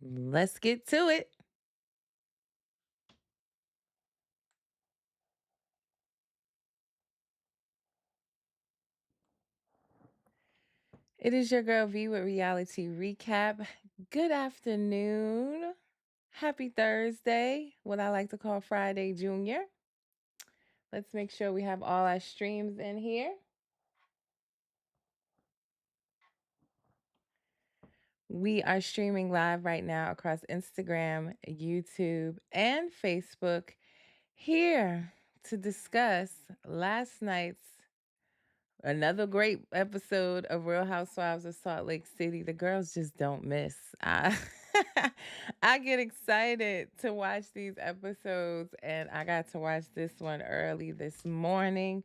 Let's get to it. It is your girl V with Reality Recap. Good afternoon. Happy Thursday, what I like to call Friday Junior. Let's make sure we have all our streams in here. We are streaming live right now across Instagram, YouTube, and Facebook here to discuss last night's another great episode of Real Housewives of Salt Lake City. The girls just don't miss. I get excited to watch these episodes, and I got to watch this one early this morning.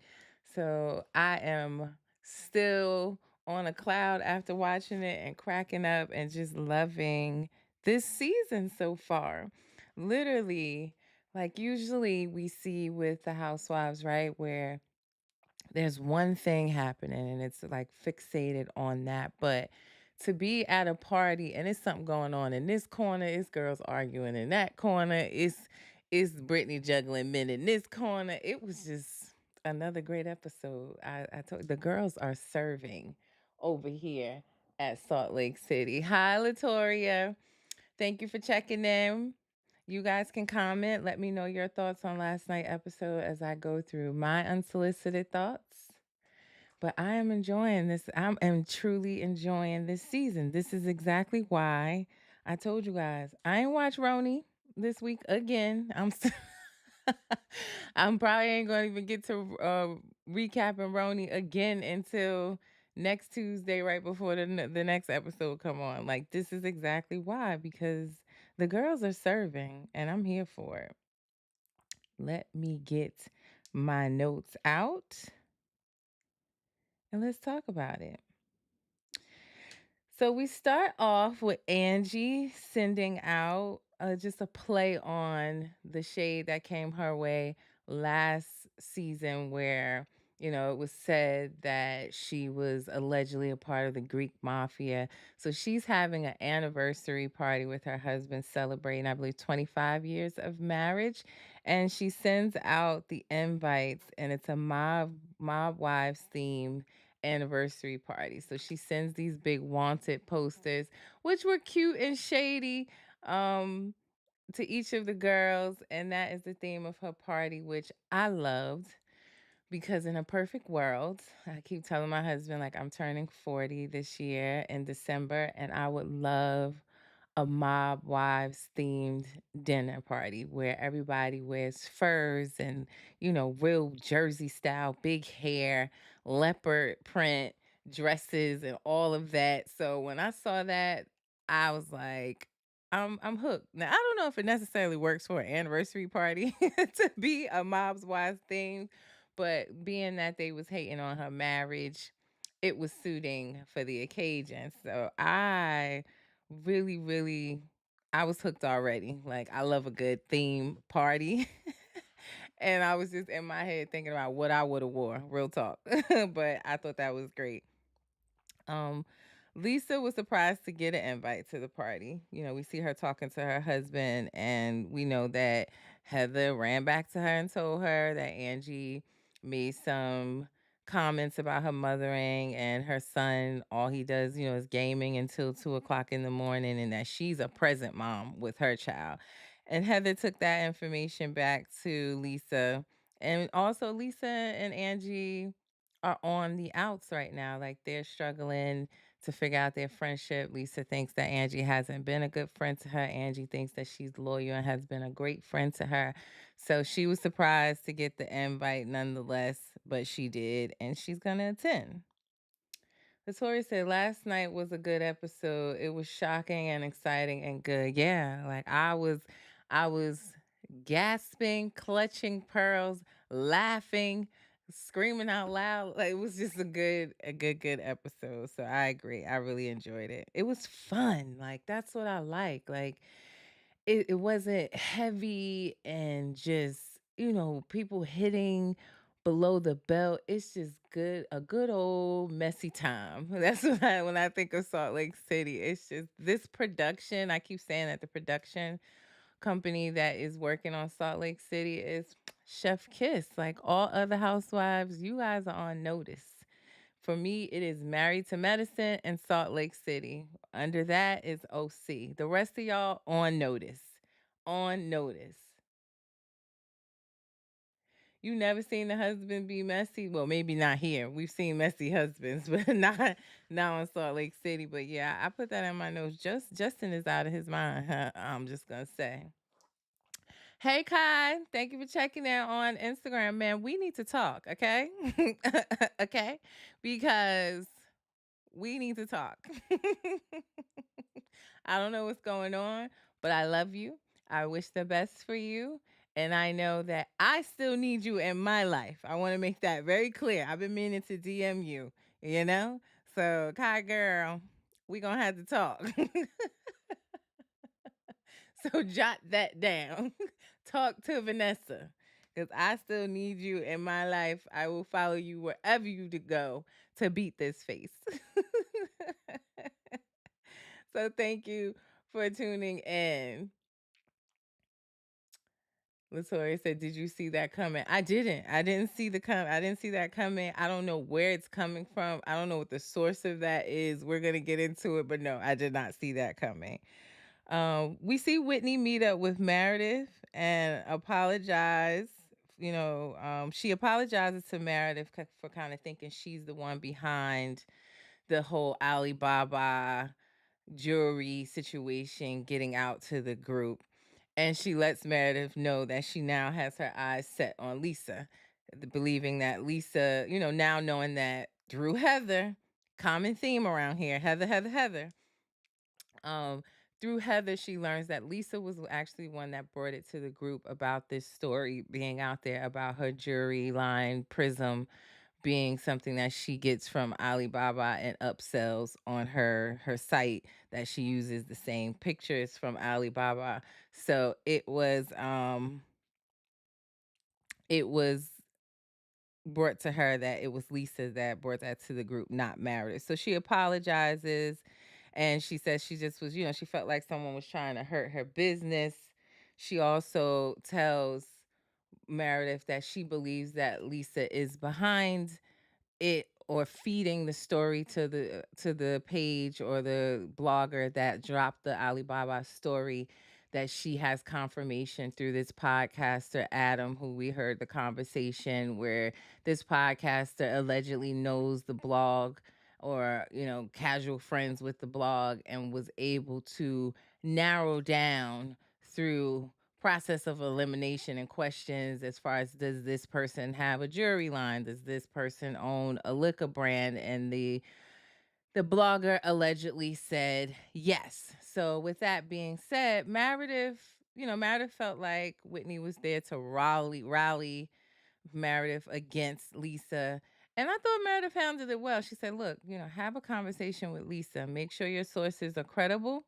So I am still on a cloud after watching it and cracking up and just loving this season so far. Literally, like usually we see with the housewives, right, where there's one thing happening and it's like fixated on that. But to be at a party and it's something going on in this corner, it's girls arguing in that corner, it's Brittany juggling men in this corner. It was just another great episode. I told the girls are serving over here at Salt Lake City. Hi, Latoria. Thank you for checking in. You guys can comment. Let me know your thoughts on last night episode as I go through my unsolicited thoughts. But I am enjoying this. I am truly enjoying this season. This is exactly why I told you guys I ain't watch Roni this week again. I'm probably ain't gonna even get to recapping Roni again until next Tuesday, right before the next episode come on. Like this is exactly why, because the girls are serving, and I'm here for it. Let me get my notes out, and let's talk about it. So we start off with Angie sending out just a play on the shade that came her way last season, where, it was said that she was allegedly a part of the Greek mafia. So she's having an anniversary party with her husband celebrating, I believe, 25 years of marriage. And she sends out the invites, and it's a mob wives theme anniversary party. So she sends these big wanted posters, which were cute and shady, um, to each of the girls. And that is the theme of her party, which I loved because in a perfect world, I keep telling my husband, like, I'm turning 40 this year in December, and I would love a mob wives themed dinner party where everybody wears furs and, real Jersey style, big hair, leopard print dresses and all of that. So when I saw that, I was like, I'm hooked. Now I don't know if it necessarily works for an anniversary party to be a mob's wives theme, but being that they was hating on her marriage, it was suiting for the occasion. So really, really, I was hooked already. Like, I love a good theme party. And I was just in my head thinking about what I would have wore, real talk. But I thought that was great. Um, Lisa was surprised to get an invite to the party. We see her talking to her husband, and we know that Heather ran back to her and told her that Angie made some comments about her mothering and her son. All he does, is gaming until 2 o'clock in the morning, and that she's a present mom with her child. And Heather took that information back to Lisa. And also, Lisa and Angie are on the outs right now. Like they're struggling to figure out their friendship. Lisa thinks that Angie hasn't been a good friend to her. Angie thinks that she's loyal and has been a great friend to her. So she was surprised to get the invite nonetheless, but she did, and she's going to attend. Victoria said last night was a good episode. It was shocking and exciting and good. Yeah, like I was gasping, clutching pearls, laughing, screaming out loud. Like it was just a good episode. So I agree. I really enjoyed it. It was fun. Like that's what I like. Like it wasn't heavy and just, people hitting below the belt. It's just good, a good old messy time. That's what when I think of Salt Lake City. It's just this production. I keep saying that the production company that is working on Salt Lake City is Chef Kiss. Like all other housewives, you guys are on notice. For me, it is Married to Medicine and Salt Lake City. Under that is OC. The rest of y'all on notice. On notice. You never seen the husband be messy? Well, maybe not here. We've seen messy husbands, but not in Salt Lake City. But yeah, I put that in my notes. Justin is out of his mind. Huh? I'm just gonna say. Hey Kai, thank you for checking in on Instagram, man. We need to talk, okay? Okay? Because we need to talk. I don't know what's going on, but I love you. I wish the best for you. And I know that I still need you in my life. I want to make that very clear. I've been meaning to DM you, you know? So, Kai girl, we going to have to talk. So, jot that down. Talk to Vanessa because I still need you in my life. I will follow you wherever you to go to beat this face. So thank you for tuning in. Latoya said, "Did you see that coming?" I didn't. I didn't see I didn't see that coming. I don't know where it's coming from. I don't know what the source of that is. We're gonna get into it, but no, I did not see that coming. We see Whitney meet up with Meredith and apologize. She apologizes to Meredith for kind of thinking she's the one behind the whole Alibaba jewelry situation getting out to the group. And she lets Meredith know that she now has her eyes set on Lisa, believing that Lisa, now knowing that through Heather, common theme around here, Heather, Heather, Heather. Um, Through Heather, she learns that Lisa was actually one that brought it to the group about this story being out there about her jewelry line Prism being something that she gets from Alibaba and upsells on her site, that she uses the same pictures from Alibaba. So it was brought to her that it was Lisa that brought that to the group, not Meredith. So she apologizes and she says she just was, she felt like someone was trying to hurt her business. She also tells Meredith that she believes that Lisa is behind it or feeding the story to the page or the blogger that dropped the Alibaba story, that she has confirmation through this podcaster Adam, who we heard the conversation where this podcaster allegedly knows the blog, or casual friends with the blog, and was able to narrow down through process of elimination and questions as far as, does this person have a jewelry line, does this person own a liquor brand, and the blogger allegedly said yes. So with that being said, Meredith felt like Whitney was there to rally Meredith against Lisa. And I thought Meredith handled it well. She said, look, have a conversation with Lisa, make sure your sources are credible,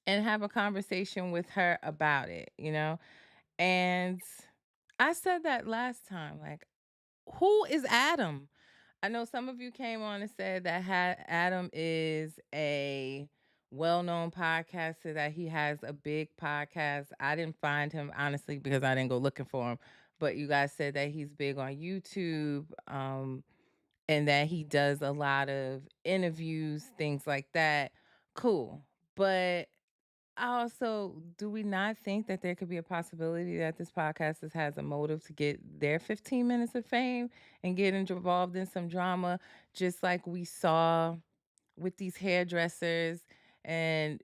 and have a conversation with her about it. And I said that last time. Like, who is Adam? I know some of you came on and said that Adam is a well-known podcaster, that he has a big podcast. I didn't find him, honestly, because I didn't go looking for him. But you guys said that he's big on YouTube, and that he does a lot of interviews, things like that. Cool. But I also, do we not think that there could be a possibility that this podcast has a motive to get their 15 minutes of fame and get involved in some drama, just like we saw with these hairdressers and,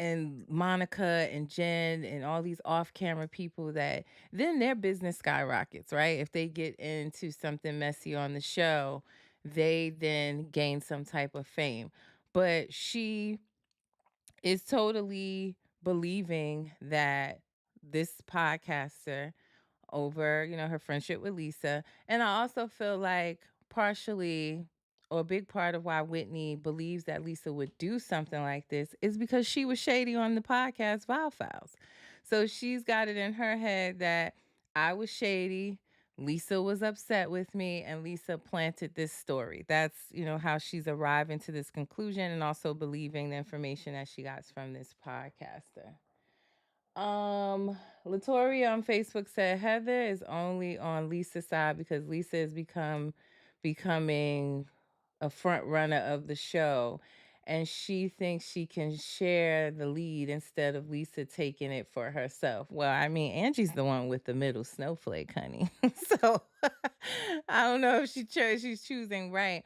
and Monica and Jen and all these off-camera people, that then their business skyrockets, right? If they get into something messy on the show, they then gain some type of fame. But she is totally believing that this podcaster, over, her friendship with Lisa. And I also feel like partially, or a big part of why Whitney believes that Lisa would do something like this, is because she was shady on the podcast Wild Files. So she's got it in her head that I was shady. Lisa was upset with me and Lisa planted this story. That's, how she's arriving to this conclusion and also believing the information that she got from this podcaster. Um, Latoria on Facebook said Heather is only on Lisa's side because Lisa has becoming a front runner of the show, and she thinks she can share the lead instead of Lisa taking it for herself. Well, I mean, Angie's the one with the middle snowflake, honey. So I don't know if she's choosing right.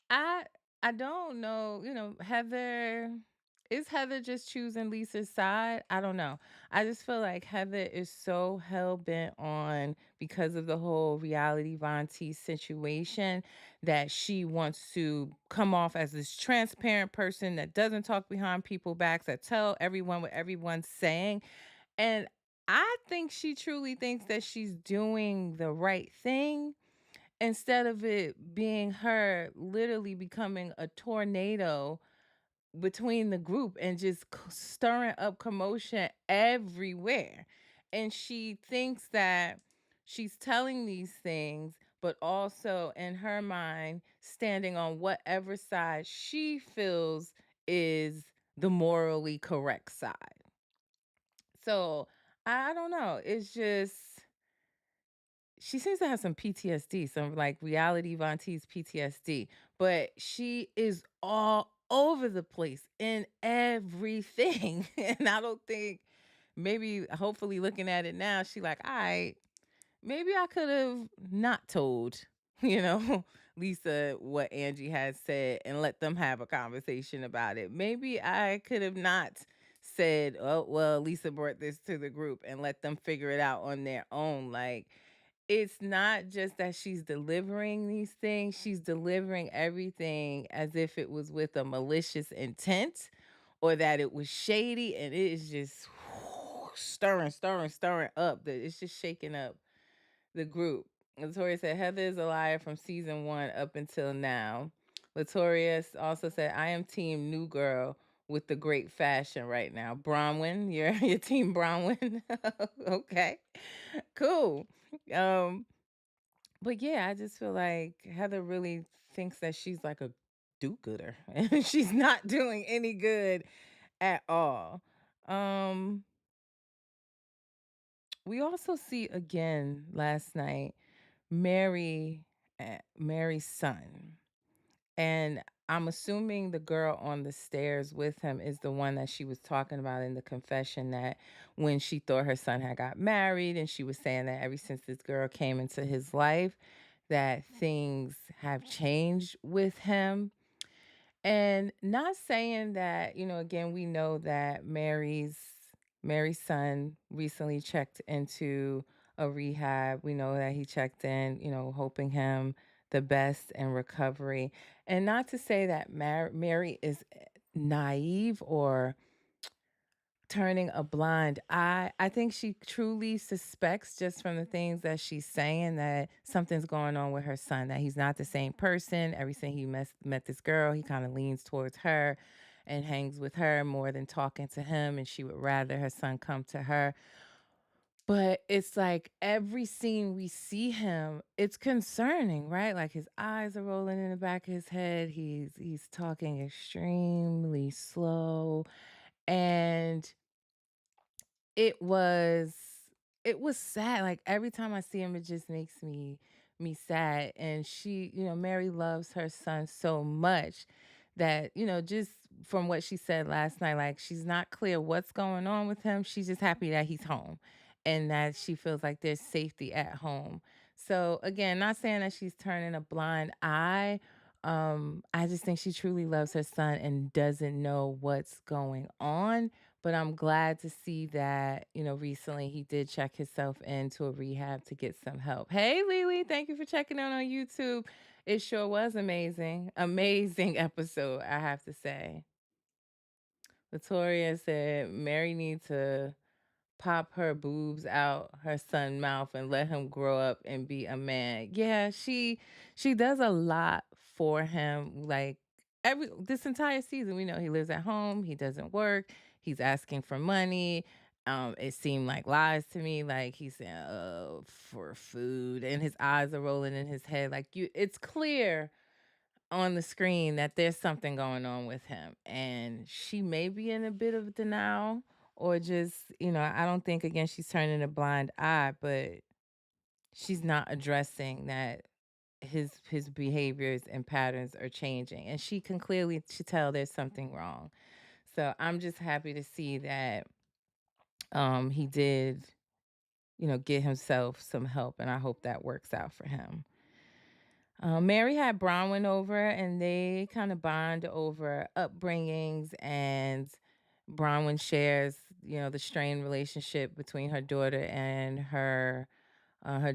I I don't know, Heather, is Heather just choosing Lisa's side? I don't know. I just feel like Heather is so hell bent on, because of the whole reality Von T situation, that she wants to come off as this transparent person that doesn't talk behind people's backs, that tell everyone what everyone's saying. And I think she truly thinks that she's doing the right thing, instead of it being her literally becoming a tornado between the group and just stirring up commotion everywhere. And she thinks that she's telling these things, but also in her mind, standing on whatever side she feels is the morally correct side. So I don't know. It's just, she seems to have some PTSD, some like reality Von T's PTSD, but she is all over the place in everything. And I don't think, maybe, hopefully looking at it now, she like, all right, maybe I could have not told, you know, Lisa what Angie has said and let them have a conversation about it. Maybe I could have not said, oh, well, Lisa brought this to the group and let them figure it out on their own. Like, it's not just that she's delivering these things, she's delivering everything as if it was with a malicious intent or that it was shady, and it is just stirring up. It's just shaking up the group. Latoria said Heather is a liar from season 1 up until now. Latoria also said, I am team new girl with the great fashion right now. Bronwyn, you're your team Bronwyn. Okay. Cool. Um, but yeah, I just feel like Heather really thinks that she's like a do-gooder and she's not doing any good at all. Um, we also see again last night Mary's son. And I'm assuming the girl on the stairs with him is the one that she was talking about in the confession, that when she thought her son had got married, and she was saying that ever since this girl came into his life, that things have changed with him. And not saying that, again, we know that Mary's son recently checked into a rehab. We know that he checked in, hoping him the best in recovery. And not to say that Mary is naive or turning a blind eye. I think she truly suspects, just from the things that she's saying, that something's going on with her son, that he's not the same person. Ever since he met this girl, he kind of leans towards her and hangs with her more than talking to him, and she would rather her son come to her. But it's like every scene we see him, it's concerning, right? Like his eyes are rolling in the back of his head. He's talking extremely slow, and it was it was sad. Like every time I see him, it just makes me sad. And she, Mary loves her son so much that, just from what she said last night, like she's not clear what's going on with him. She's just happy that he's home and that she feels like there's safety at home. So again, not saying that she's turning a blind eye. I just think she truly loves her son and doesn't know what's going on, but I'm glad to see that, recently he did check himself into a rehab to get some help. Hey, Lily, thank you for checking out on YouTube. It sure was amazing. Amazing episode, I have to say. Latoria said Mary needs to pop her boobs out her son mouth and let him grow up and be a man. Yeah, she does a lot for him. Like every this entire season, we know he lives at home, he doesn't work, he's asking for money. It seemed like lies to me, like he's saying, for food, and his eyes are rolling in his head. Like it's clear on the screen that there's something going on with him. And she may be in a bit of denial or just, I don't think again she's turning a blind eye, but she's not addressing that his behaviors and patterns are changing. And she can clearly to tell there's something wrong. So I'm just happy to see that he did, get himself some help, and I hope that works out for him. Mary had Bronwyn over, and they kind of bond over upbringings, and Bronwyn shares, the strained relationship between her daughter and her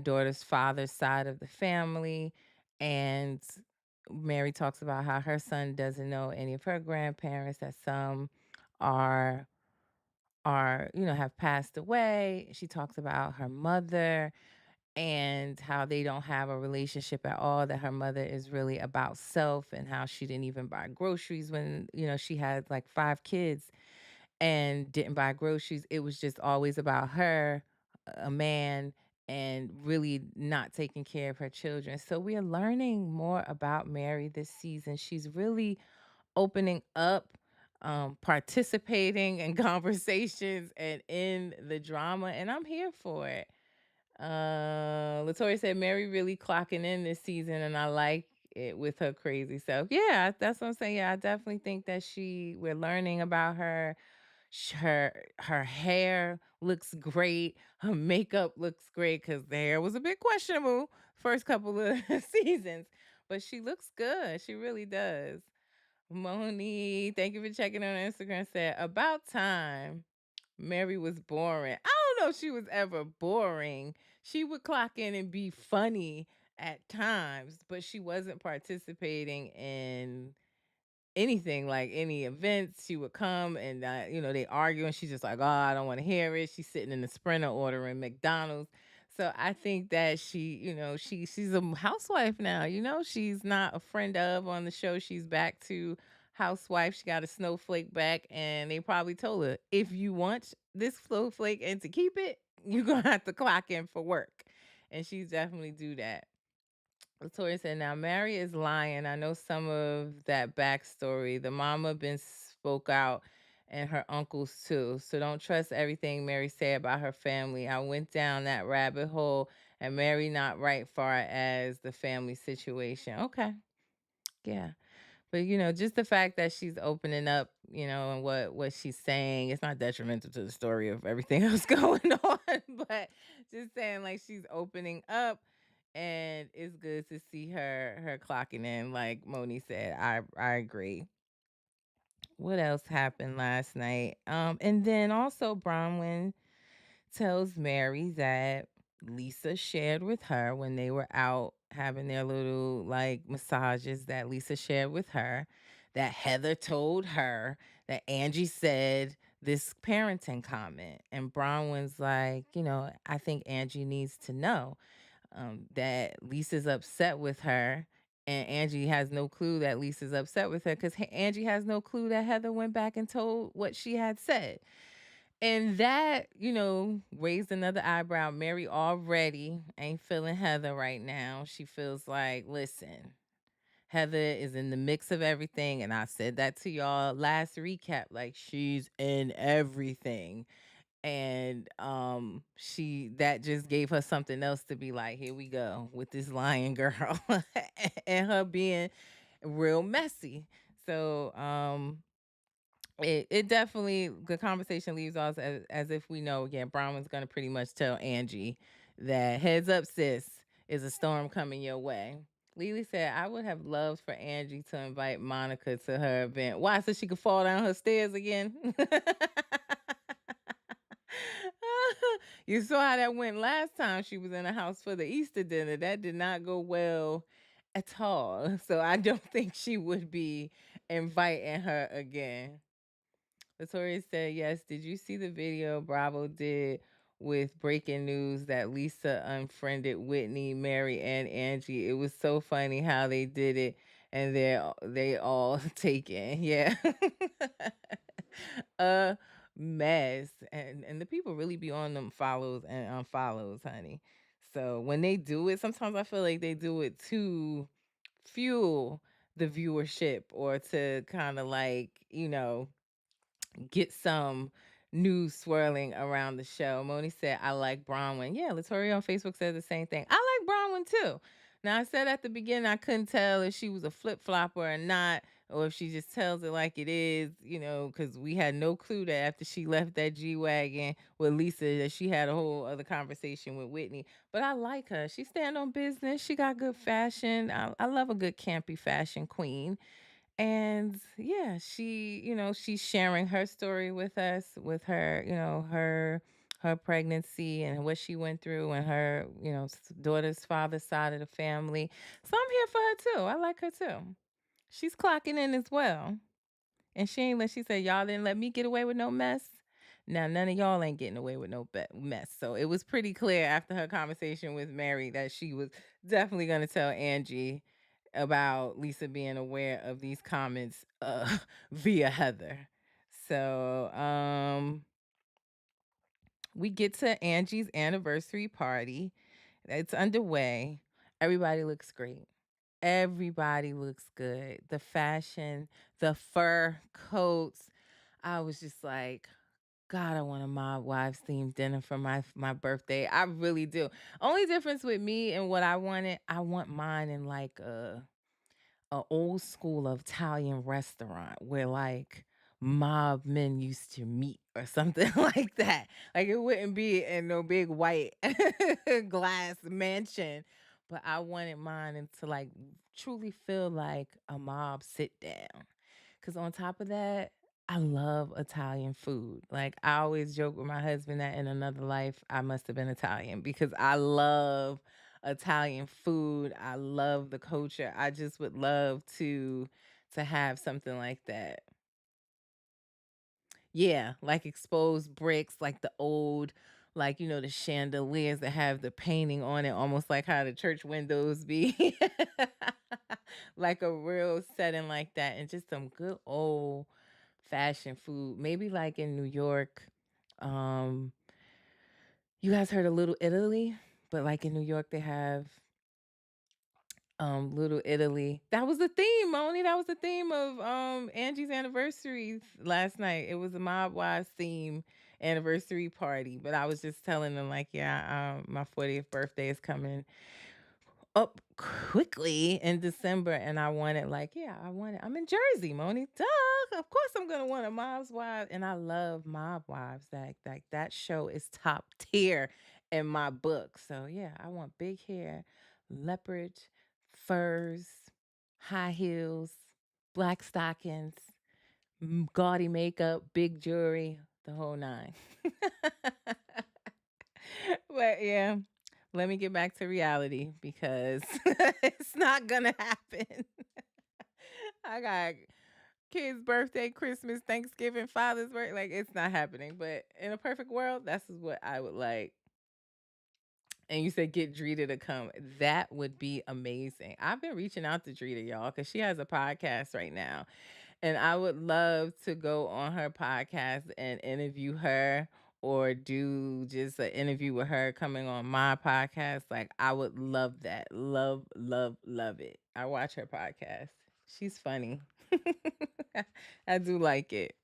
daughter's father's side of the family, and Mary talks about how her son doesn't know any of her grandparents, that some are have passed away. She talks about her mother and how they don't have a relationship at all, that her mother is really about self, and how she didn't even buy groceries when, she had like 5 kids and didn't buy groceries. It was just always about her, a man, and really not taking care of her children. So we are learning more about Mary this season. She's really opening up, participating in conversations and in the drama, and I'm here for it. Latoya said Mary really clocking in this season, and I like it with her crazy self. Yeah, that's what I'm saying. Yeah, I definitely think that we're learning about her. Her hair looks great. Her makeup looks great because the hair was a bit questionable first couple of seasons, but she looks good. She really does. Moni, thank you for checking on Instagram. Said about time. Mary was boring. I don't know if she was ever boring. She would clock in and be funny at times, but she wasn't participating in anything, like any events. She would come and they argue, and she's just like, oh, I don't want to hear it. She's sitting in the Sprinter ordering McDonald's. So I think that she's a housewife now. She's not a friend of on the show. She's back to housewife. She got a snowflake back, and they probably told her, if you want this snowflake and to keep it, you're gonna have to clock in for work. And she's definitely do that. Latoya said, now Mary is lying. I know some of that backstory. The mama been spoke out, and her uncles too. So don't trust everything Mary said about her family. I went down that rabbit hole, and Mary not right far as the family situation. Okay. Yeah. But just the fact that she's opening up, and what she's saying, it's not detrimental to the story of everything else going on. But just saying, like, she's opening up, and it's good to see her clocking in. Like Moni said, I agree. What else happened last night? And then also Bronwyn tells Mary that Lisa shared with her when they were out having their little like massages, that Lisa shared with her that Heather told her that Angie said this parenting comment. And Bronwyn's like, I think Angie needs to know that Lisa's upset with her. And Angie has no clue that Lisa's upset with her because Angie has no clue that Heather went back and told what she had said. And that, raised another eyebrow. Mary already ain't feeling Heather right now. She feels like, listen, Heather is in the mix of everything. And I said that to y'all last recap. Like, she's in everything. And she that just gave her something else to be like, here we go with this lion girl and her being real messy. So it definitely, the conversation leaves us as if we know, again, Bronwyn's gonna pretty much tell Angie that heads up, sis, is a storm coming your way. Lily said, I would have loved for Angie to invite Monica to her event. Why? So she could fall down her stairs again? You saw how that went last time she was in the house for the Easter dinner. That did not go well at all. So I don't think she would be inviting her again. Victoria said, yes, did you see the video Bravo did with breaking news that Lisa unfriended Whitney, Mary, and Angie? It was so funny how they did it, and they all taken. Yeah. A mess. and the people really be on them follows and unfollows, honey. So when they do it, sometimes I feel like they do it to fuel the viewership or to kind of like, get some news swirling around the show. Moni said, I like Bronwyn. Yeah, Latoria on Facebook said the same thing. I like Bronwyn too. Now, I said at the beginning, I couldn't tell if she was a flip flopper or not, or if she just tells it like it is, because we had no clue that after she left that G Wagon with Lisa, that she had a whole other conversation with Whitney. But I like her. She stand on business. She got good fashion. I love a good campy fashion queen. And yeah, she's sharing her story with us, with her, her pregnancy and what she went through and her, daughter's father's side of the family. So I'm here for her too. I like her too. She's clocking in as well. And she said, y'all didn't let me get away with no mess. Now, none of y'all ain't getting away with no mess. So it was pretty clear after her conversation with Mary that she was definitely going to tell Angie about Lisa being aware of these comments via Heather. So we get to Angie's anniversary party. It's underway. Everybody looks great. Everybody looks good. The fashion, the fur coats. I was just like, God, I want a Mob Wives themed dinner for my birthday. I really do. Only difference with me and what I want mine in like a old school Italian restaurant where like mob men used to meet or something like that. Like it wouldn't be in no big white glass mansion, but I wanted mine and to like truly feel like a mob sit down. Cause on top of that, I love Italian food. Like I always joke with my husband that in another life I must have been Italian because I love Italian food. I love the culture. I just would love to have something like that. Yeah, like exposed bricks, like the old, like the chandeliers that have the painting on it, almost like how the church windows be. Like a real setting like that, and just some good old fashioned food. Maybe like in New York. Um, you guys heard of Little Italy? But like in New York, they have Little Italy. That was the theme, Moni. That was the theme of Angie's anniversary last night. It was a Mob Wives theme anniversary party. But I was just telling them like, yeah, my 40th birthday is coming up quickly in December, and I wanted like, yeah, I'm in Jersey, Moni. Duh. Of course I'm gonna want a Mob's Wives. And I love Mob Wives. That show is top tier in my book. So yeah, I want big hair, leopard, furs, high heels, black stockings, gaudy makeup, big jewelry, the whole nine. But yeah, let me get back to reality because it's not gonna happen. I got kids' birthday, Christmas, Thanksgiving, Father's birthday. Like it's not happening. But in a perfect world, that's what I would like. And you said get Drita to come. That would be amazing. I've been reaching out to Drita, y'all, because she has a podcast right now. And I would love to go on her podcast and interview her or do just an interview with her coming on my podcast. Like, I would love that. Love, love, love it. I watch her podcast. She's funny. I do like it.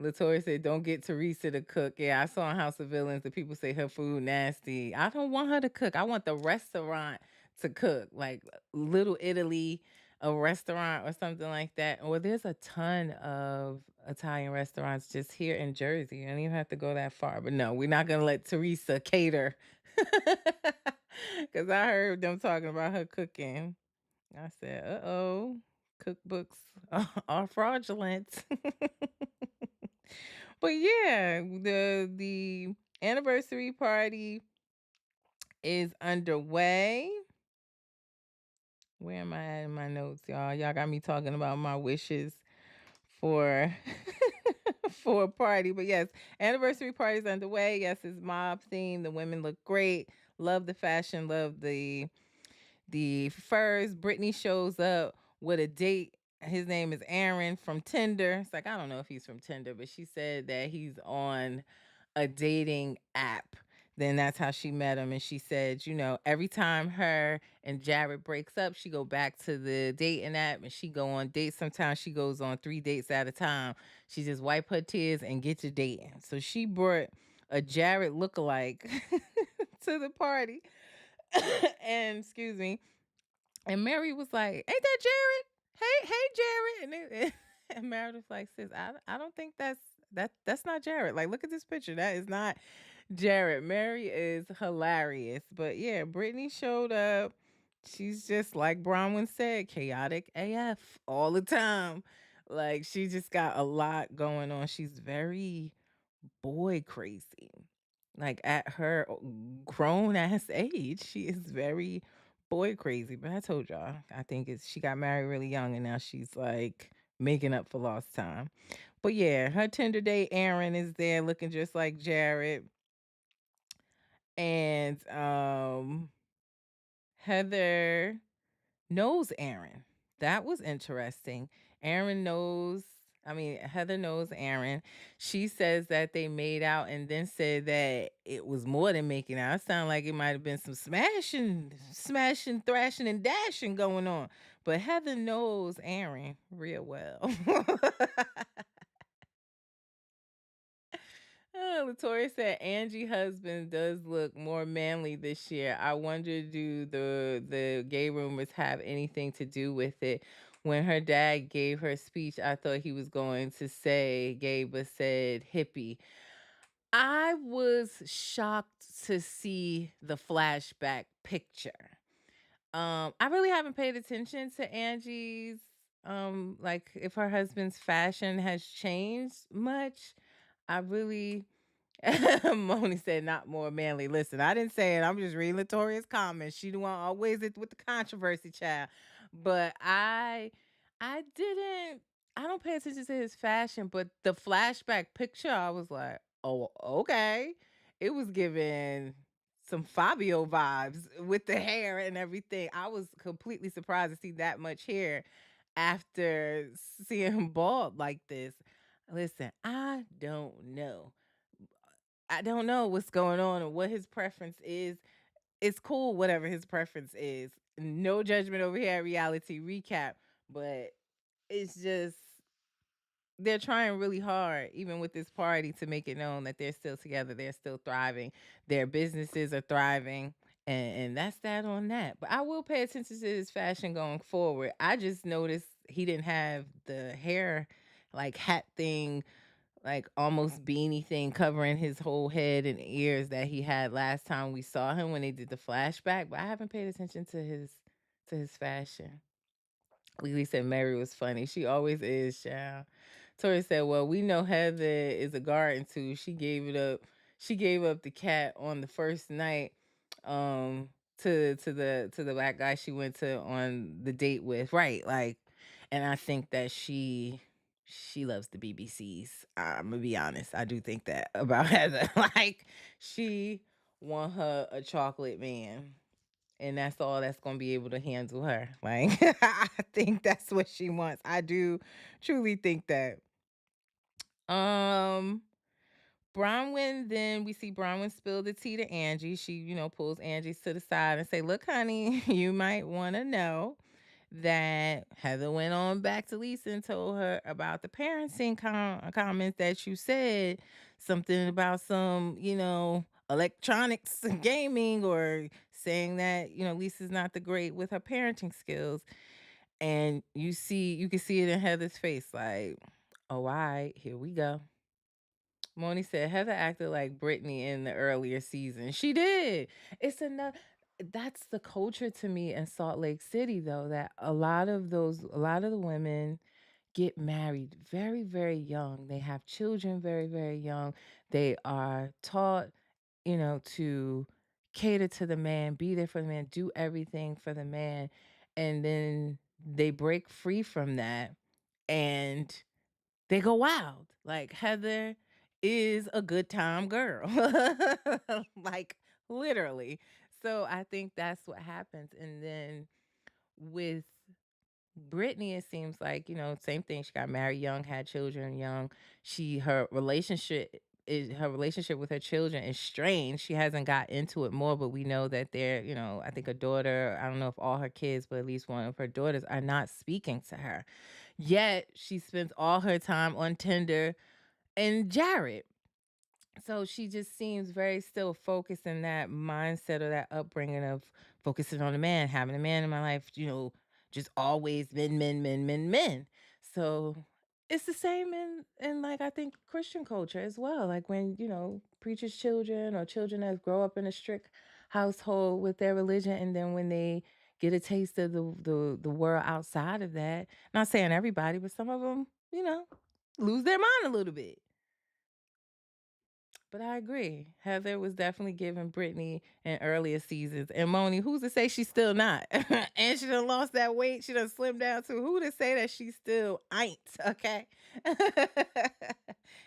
Latoya said, "Don't get Teresa to cook." Yeah, I saw on House of Villains that people say her food nasty. I don't want her to cook. I want the restaurant to cook, like Little Italy, a restaurant or something like that. Or there's a ton of Italian restaurants just here in Jersey. You don't even have to go that far. But no, we're not gonna let Teresa cater, because I heard them talking about her cooking. I said, "Uh oh, cookbooks are fraudulent." But yeah, the anniversary party is underway. Where am I at in my notes, y'all? Y'all got me talking about my wishes for for a party. But yes, anniversary party is underway. Yes, it's mob theme. The women look great. Love the fashion. Love the furs. Brittany shows up with a date his name is Aaron from Tinder. It's like, I don't know if he's from Tinder, but she said that he's on a dating app. Then that's how she met him. And she said, every time her and Jared breaks up, she go back to the dating app and she go on dates. Sometimes she goes on 3 dates at a time. She just wipe her tears and get to dating. So she brought a Jared lookalike to the party. And excuse me. And Mary was like, "Ain't that Jared? Hey, Jared." And Mary was like, "Sis, I don't think that's not Jared. Like, look at this picture. That is not Jared." Mary is hilarious. But yeah, Brittany showed up. She's just like Bronwyn said, chaotic AF all the time. Like, she just got a lot going on. She's very boy crazy. Like, at her grown ass age, she is very boy crazy. But I told y'all, I think it's she got married really young and now she's like making up for lost time. But yeah, her Tinder date, Aaron, is there looking just like Jared. And Heather knows Aaron. That was interesting. Aaron knows, I mean, Heather knows Aaron. She says that they made out and then said that it was more than making out. It sounded like it might have been some smashing, thrashing, and dashing going on. But Heather knows Aaron real well. Latoya said Angie husband does look more manly this year. I wonder, do the gay rumors have anything to do with it? When her dad gave her speech, I thought he was going to say gay, but said hippie. I was shocked to see the flashback picture. I really haven't paid attention to Angie's like if her husband's fashion has changed much. I really Moni said not more manly. Listen, I didn't say it. I'm just reading Latoria's comments. She the one always with the controversy, child. But I didn't. I don't pay attention to his fashion, but the flashback picture, I was like, oh, okay. It was giving some Fabio vibes with the hair and everything. I was completely surprised to see that much hair after seeing him bald like this. Listen, I don't know what's going on or what his preference is. It's cool, whatever his preference is. No judgment over here at Reality Recap, but it's just they're trying really hard, even with this party, to make it known that they're still together, they're still thriving, their businesses are thriving, and that's that on that. But I will pay attention to his fashion going forward. I just noticed he didn't have the hair like hat thing, like almost beanie thing covering his whole head and ears that he had last time we saw him when they did the flashback. But I haven't paid attention to his fashion. Lily said Mary was funny. She always is, child. Tori said, "Well, we know Heather is a garden too. She gave it up. She gave up the cat on the first night, um, to the black guy she went to on the date with, right? Like, and I think that she loves the BBCs. I'm gonna be honest. I do think that about Heather. Like, she want her a chocolate man, and that's all that's going to be able to handle her. Like, I think that's what she wants. I do truly think that. Um, Bronwyn, then we see Bronwyn spill the tea to Angie. She, pulls Angie to the side and say, "Look, honey, you might want to know that Heather went on back to Lisa and told her about the parenting comments that you said, something about some, electronics and gaming, or saying that, Lisa's not the great with her parenting skills." And you can see it in Heather's face, like, "Oh, all right, here we go." Moni said Heather acted like Britney in the earlier season. She did. It's another. That's the culture to me in Salt Lake City, though, that a lot of the women get married very, very young. They have children very, very young. They are taught, to cater to the man, be there for the man, do everything for the man. And then they break free from that and they go wild. Like, Heather is a good time girl. Like, literally. So I think that's what happens. And then with Brittany, it seems like, same thing. She got married young, had children young. Her relationship with her children is strange. She hasn't got into it more, but we know that I think a daughter, I don't know if all her kids, but at least one of her daughters are not speaking to her. Yet she spends all her time on Tinder and Jared. So she just seems very still focused in that mindset or that upbringing of focusing on a man, having a man in my life, just always men, men, men, men, men. So it's the same in like I think Christian culture as well. Like when, preachers' children or children that grow up in a strict household with their religion, and then when they get a taste of the world outside of that, not saying everybody, but some of them, lose their mind a little bit. But I agree. Heather was definitely giving Brittany in earlier seasons. And Moni, who's to say she's still not? And she done lost that weight. She done slimmed down too. Who to say that she still ain't? Okay.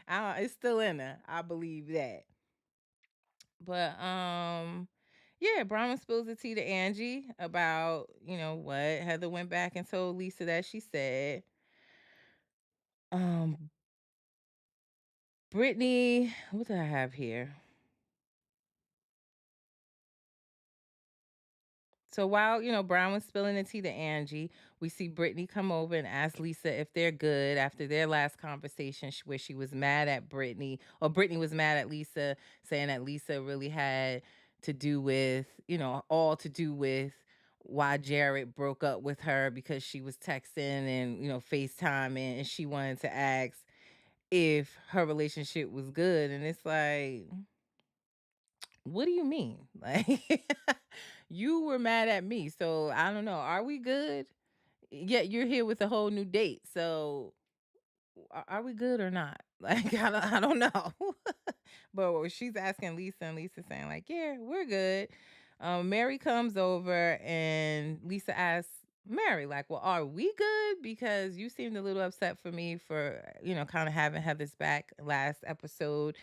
It's still in her. I believe that. But yeah, Brahma spills the tea to Angie about, what Heather went back and told Lisa that she said. Um Brittany, what did I have here? So while, Brown was spilling the tea to Angie, we see Brittany come over and ask Lisa if they're good after their last conversation where she was mad at Brittany, or Brittany was mad at Lisa, saying that Lisa really had to do with, all to do with why Jared broke up with her because she was texting and, FaceTiming, and she wanted to ask if her relationship was good. And it's like, what do you mean? Like, you were mad at me. So I don't know. Are we good? Yet you're here with a whole new date. So are we good or not? Like, I don't know. But she's asking Lisa, and Lisa saying, like, yeah, we're good. Mary comes over, and Lisa asks Mary, like, well, are we good? Because you seemed a little upset for me for, kind of having Heather's back last episode,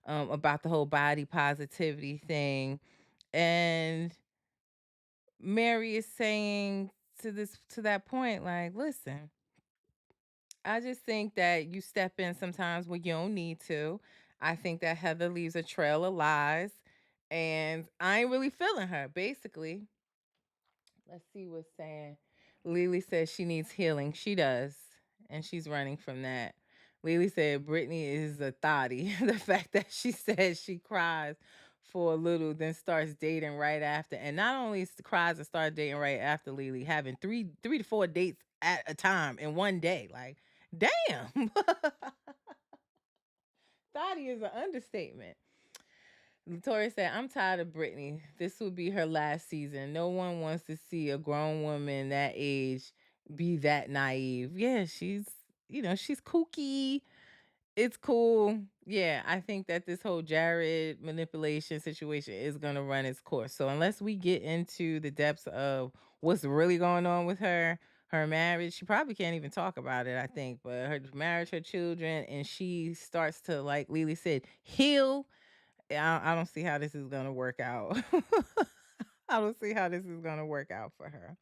about the whole body positivity thing. And Mary is saying to that point, like, listen, I just think that you step in sometimes when you don't need to. I think that Heather leaves a trail of lies, and I ain't really feeling her, basically. Let's see what's saying. Lily says she needs healing. She does. And she's running from that. Lily said Brittany is a thotty. The fact that she says she cries for a little, then starts dating right after. And not only cries and start dating right after, Lily, having three to four dates at a time in one day. Like, damn. Thotty is an understatement. Latoya said, I'm tired of Brittany. This will be her last season. No one wants to see a grown woman that age be that naive. Yeah, she's kooky. It's cool. Yeah, I think that this whole Jared manipulation situation is going to run its course. So unless we get into the depths of what's really going on with her marriage, she probably can't even talk about it, I think. But her marriage, her children, and she starts to, like Lily said, heal. I don't see how this is gonna work out. I don't see how this is gonna work out for her.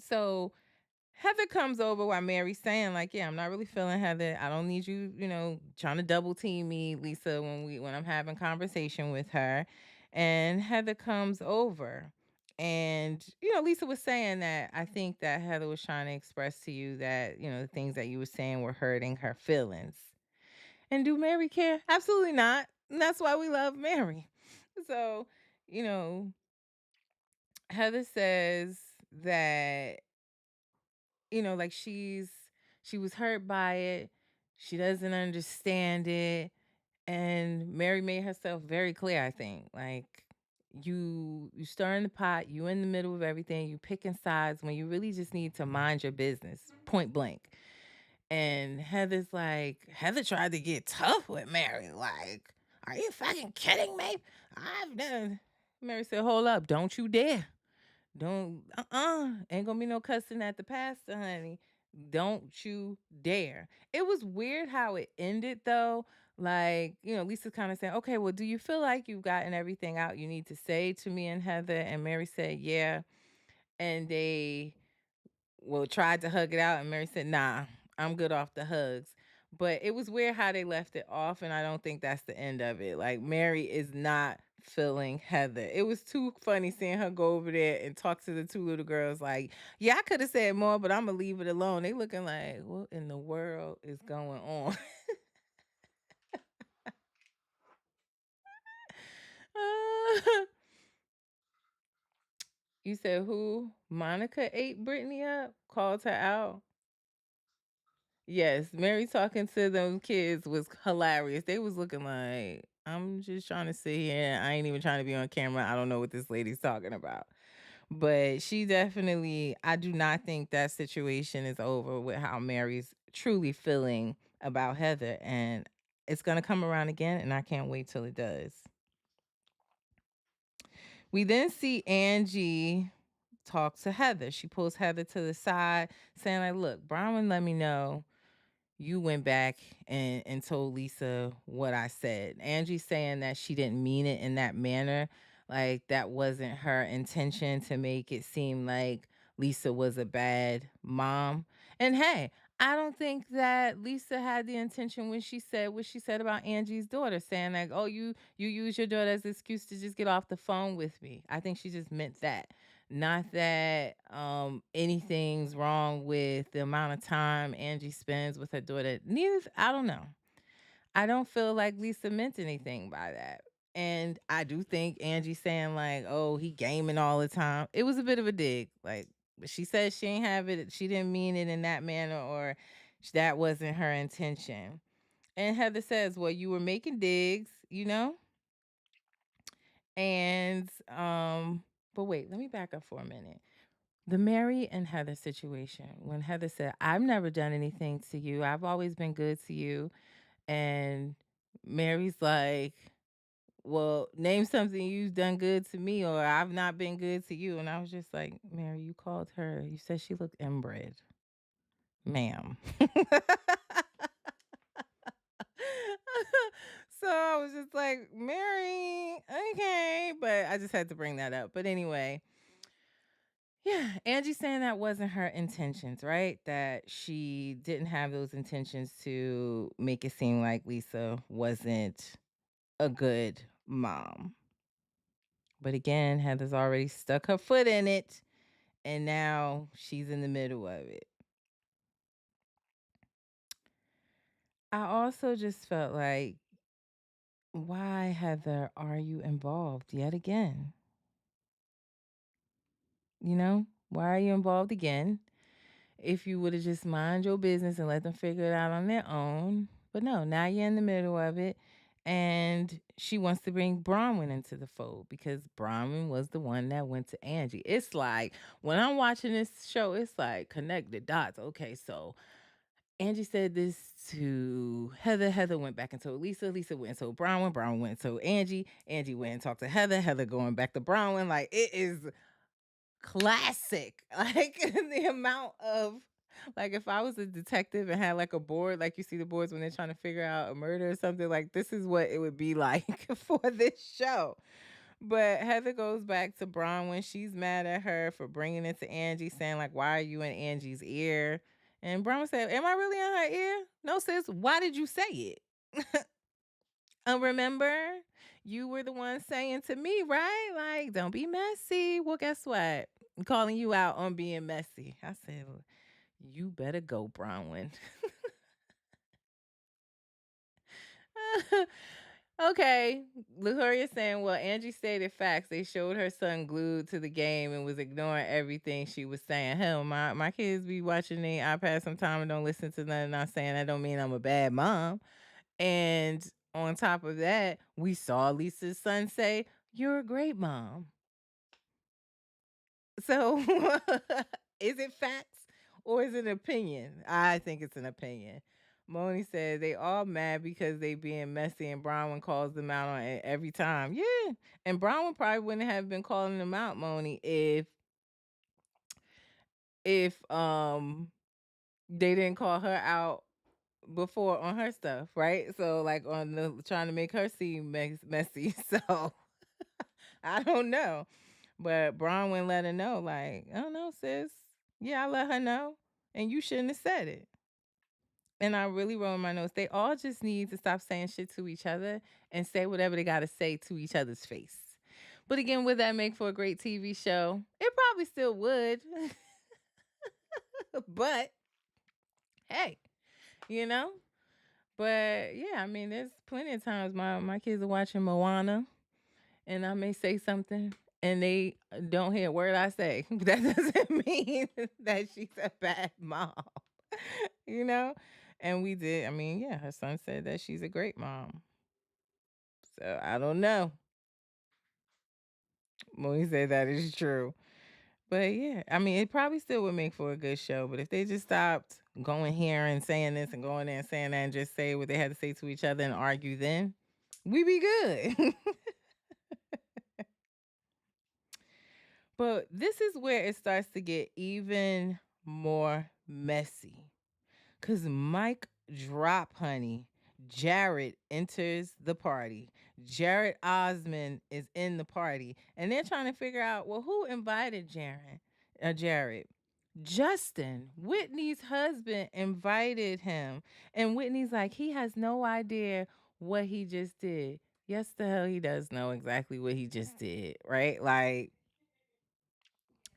So Heather comes over while Mary's saying, like, yeah, I'm not really feeling Heather. I don't need you, trying to double team me, Lisa, when I'm having conversation with her. And Heather comes over. And, Lisa was saying that I think that Heather was trying to express to you that, the things that you were saying were hurting her feelings. And do Mary care? Absolutely not. And that's why we love Mary. So, you know, Heather says that, like she was hurt by it. She doesn't understand it. And Mary made herself very clear, I think. Like, you stirring the pot, you in the middle of everything, you picking sides when you really just need to mind your business, point blank. And Heather tried to get tough with Mary. Like, are you fucking kidding me? I've done. Mary said, hold up. Don't you dare. Don't, Ain't gonna be no cussing at the pastor, honey. Don't you dare. It was weird how it ended, though. Like, Lisa kind of saying, okay, well, do you feel like you've gotten everything out you need to say to me and Heather? And Mary said, yeah. and they tried to hug it out, and Mary said, "Nah, I'm good off the hugs." But it was weird how they left it off, and I don't think that's the end of it. Like Mary is not feeling Heather. It was too funny seeing her go over there and talk to the two little girls. Like, yeah, I could have said more, but I'm gonna leave it alone. They looking like, what in the world is going on? You said who? Monica ate Brittany up, called her out. Yes, Mary talking to them kids was hilarious. They was looking like, I'm just trying to sit here. I ain't even trying to be on camera. I don't know what this lady's talking about. But she definitely, I do not think that situation is over with how Mary's truly feeling about Heather. And it's going to come around again. And I can't wait till it does. We then see Angie talk to Heather. She pulls Heather to the side, saying, like, look, Bronwyn let me know you went back and told Lisa what I said. Angie saying that she didn't mean it in that manner. Like that wasn't her intention to make it seem like Lisa was a bad mom. And hey, I don't think that Lisa had the intention when she said what she said about Angie's daughter, saying like, "Oh, you use your daughter as an excuse to just get off the phone with me." I think she just meant that. Not that anything's wrong with the amount of time Angie spends with her daughter. Neither, I don't know. I don't feel like Lisa meant anything by that. And I do think Angie saying like, "Oh, he gaming all the time." It was a bit of a dig. Like she said she ain't have it. She didn't mean it in that manner, or that wasn't her intention. And Heather says, "Well, you were making digs, you know." And but wait, let me back up for a minute. The Mary and Heather situation, when Heather said, I've never done anything to you, I've always been good to you. And Mary's like, well, name something you've done good to me, or I've not been good to you. And I was just like, Mary, you called her, you said she looked inbred, ma'am. So I was just like, Mary, okay. But I just had to bring that up. But anyway, yeah, Angie saying that wasn't her intentions, right? That she didn't have those intentions to make it seem like Lisa wasn't a good mom. But again, Heather's already stuck her foot in it, and now she's in the middle of it. I also just felt like, why, Heather, are you involved yet again? You know, why are you involved again? If you would have just mind your business and let them figure it out on their own. But no, now you're in the middle of it. And she wants to bring Bronwyn into the fold because Bronwyn was the one that went to Angie. It's like when I'm watching this show, it's like connect the dots. Okay, so Angie said this to Heather. Heather went back and told Lisa. Lisa went and told Bronwyn. Bronwyn went and told Angie. Angie went and talked to Heather. Heather going back to Bronwyn. Like it is classic. Like the amount of like if I was a detective and had like a board, like you see the boards when they're trying to figure out a murder or something, like this is what it would be like for this show. But Heather goes back to Bronwyn. She's mad at her for bringing it to Angie, saying like, "Why are you in Angie's ear?" And Bronwyn said, "Am I really in her ear? No, sis. Why did you say it? Remember, you were the one saying to me, right? Like, don't be messy. Well, guess what? I'm calling you out on being messy." I said, "Well, you better go, Bronwyn." Okay. Latoria saying, well, Angie stated facts. They showed her son glued to the game and was ignoring everything she was saying. Hell, my kids be watching the iPad sometime and don't listen to nothing I'm saying. That don't mean I'm a bad mom. And on top of that, we saw Lisa's son say, "You're a great mom." So is it facts or is it an opinion? I think it's an opinion. Moni said they all mad because they being messy and Bronwyn calls them out on it every time. Yeah. And Bronwyn probably wouldn't have been calling them out, Moni, if they didn't call her out before on her stuff, right? So like on the trying to make her seem messy. So I don't know. But Braun wouldn't let her know, like, oh no, sis. Yeah, I let her know. And you shouldn't have said it. And I really wrote in my notes, they all just need to stop saying shit to each other and say whatever they gotta say to each other's face. But again, would that make for a great TV show? It probably still would. But hey, you know? But yeah, I mean, there's plenty of times my kids are watching Moana and I may say something and they don't hear a word I say. That doesn't mean that she's a bad mom, you know? And we did, I mean, yeah, her son said that she's a great mom. So I don't know when we say that is true. But yeah, I mean, it probably still would make for a good show. But if they just stopped going here and saying this and going there and saying that and just say what they had to say to each other and argue, then we be good. But this is where it starts to get even more messy. Cause Mike drop, honey. Jared enters the party. Jared Osmond is in the party. And they're trying to figure out, well, who invited Jared? Justin, Whitney's husband, invited him. And Whitney's like, he has no idea what he just did. Yes, the hell he does know exactly what he just did, right? Like,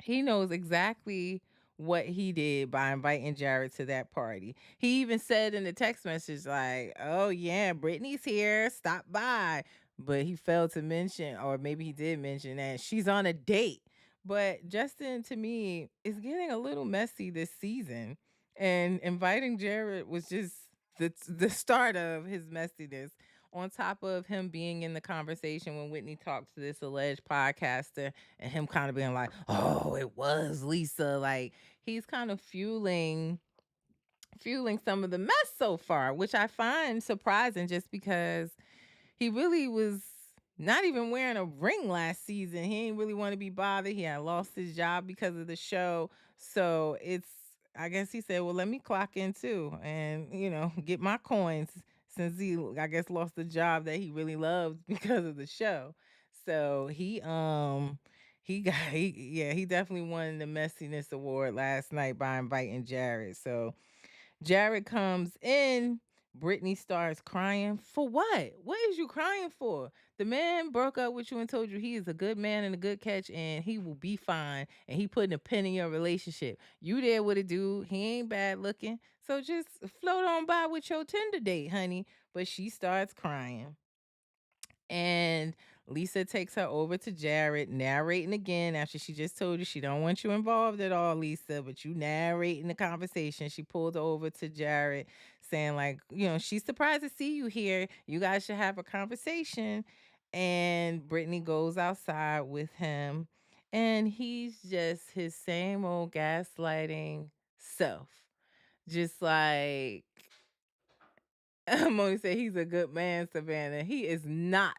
he knows exactly what he did by inviting Jared to that party. He even said in the text message, like, oh, yeah, Brittany's here, stop by. But he failed to mention, or maybe he did mention that she's on a date. But Justin, to me, is getting a little messy this season. And inviting Jared was just the start of his messiness. On top of him being in the conversation when Whitney talked to this alleged podcaster and him kind of being like, "Oh, it was Lisa." Like he's kind of fueling some of the mess so far, which I find surprising just because he really was not even wearing a ring last season. He didn't really want to be bothered. He had lost his job because of the show. So it's, I guess he said, well, let me clock in too and, get my coins since he, I guess, lost the job that he really loved because of the show. So he definitely won the messiness award last night by inviting Jared. So Jared comes in. Brittany starts crying. For what? What is you crying for? The man broke up with you and told you he is a good man and a good catch and he will be fine. And he putting a pin in your relationship. You there with a dude. He ain't bad looking. So just float on by with your Tinder date, honey. But she starts crying. And Lisa takes her over to Jared, narrating again after she just told you she don't want you involved at all, Lisa, but you narrating the conversation. She pulled over to Jared, saying like, she's surprised to see you here. You guys should have a conversation. And Brittany goes outside with him, and he's just his same old gaslighting self. Just like Moni said, he's a good man, Savannah. He is not.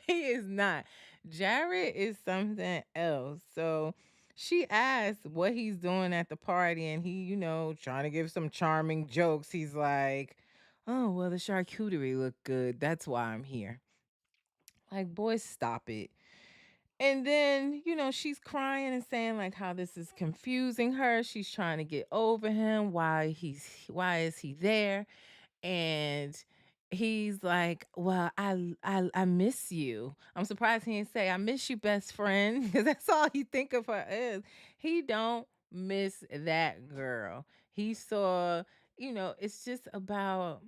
He is not. Jared is something else. So she asked what he's doing at the party, and he, trying to give some charming jokes. He's like, oh, well, the charcuterie looked good. That's why I'm here. Like, boys, stop it. And then, she's crying and saying like how this is confusing her. She's trying to get over him. Why is he there? And he's like, well, I miss you. I'm surprised he didn't say I miss you, best friend, because that's all he think of her is. He don't miss that girl. He saw, it's just about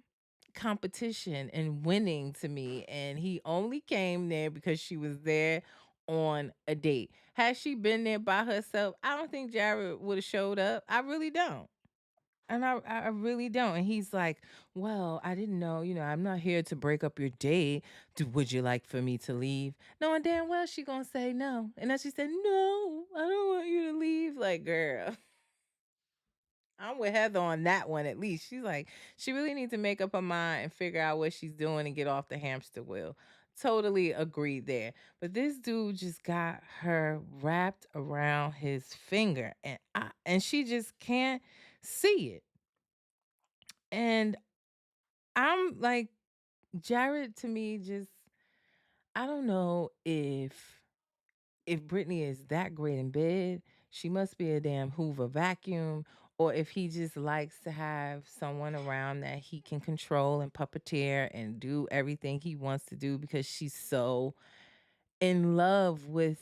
competition and winning to me, and he only came there because she was there on a date. Had she been there by herself, I don't think Jared would have showed up. I really don't. And I really don't. And he's like, well, I didn't know, I'm not here to break up your date. Would you like for me to leave? Knowing damn well she gonna say no. And then she said, no, I don't want you to leave. Like, girl, I'm with Heather on that one at least. She's like, she really needs to make up her mind and figure out what she's doing and get off the hamster wheel. Totally agreed there. But this dude just got her wrapped around his finger and she just can't see it. And I'm like, Jared to me just, I don't know if Brittany is that great in bed, she must be a damn Hoover vacuum, or if he just likes to have someone around that he can control and puppeteer and do everything he wants to do because she's so in love with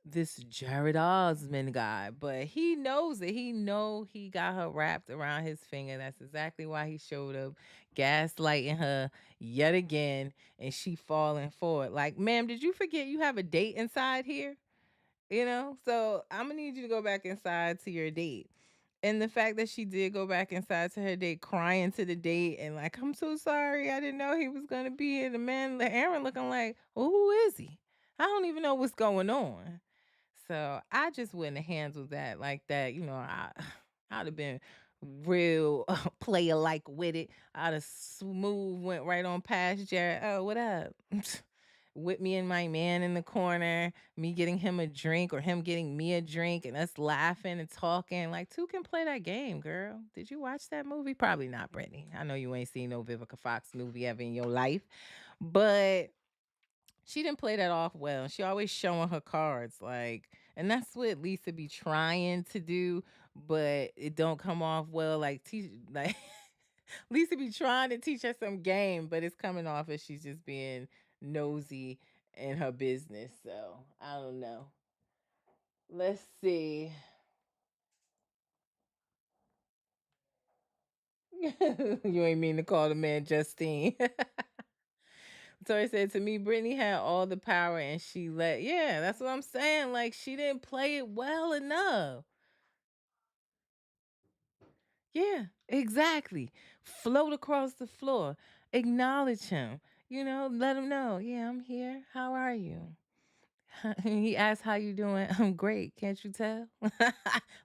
this Jared Osmond guy. But he knows it. He know he got her wrapped around his finger. That's exactly why he showed up, gaslighting her yet again, and she falling for it. Like, ma'am, did you forget you have a date inside here? So I'm gonna need you to go back inside to your date. And the fact that she did go back inside to her date, crying to the date, and like, I'm so sorry, I didn't know he was gonna be here. The man, the Aaron, looking like, well, who is he? I don't even know what's going on. So I just wouldn't have handled that like that. I'd have been real player like with it. I'd have smooth went right on past Jared. Oh, what up? With me and my man in the corner, me getting him a drink or him getting me a drink and us laughing and talking. Like, two can play that game, girl. Did you watch that movie? Probably not, Brittany. I know you ain't seen no Vivica Fox movie ever in your life, but she didn't play that off well. She always showing her cards, like, and that's what Lisa be trying to do, but it don't come off well. Like, teach, like Lisa be trying to teach her some game, but it's coming off as she's just being nosy in her business. So I don't know. Let's see. You ain't mean to call the man Justine. Tori said to me, Brittany had all the power and she let, yeah, that's what I'm saying. Like, she didn't play it well enough. Yeah, exactly. Float across the floor. Acknowledge him. Let him know. Yeah, I'm here. How are you? He asked, how you doing? I'm great. Can't you tell?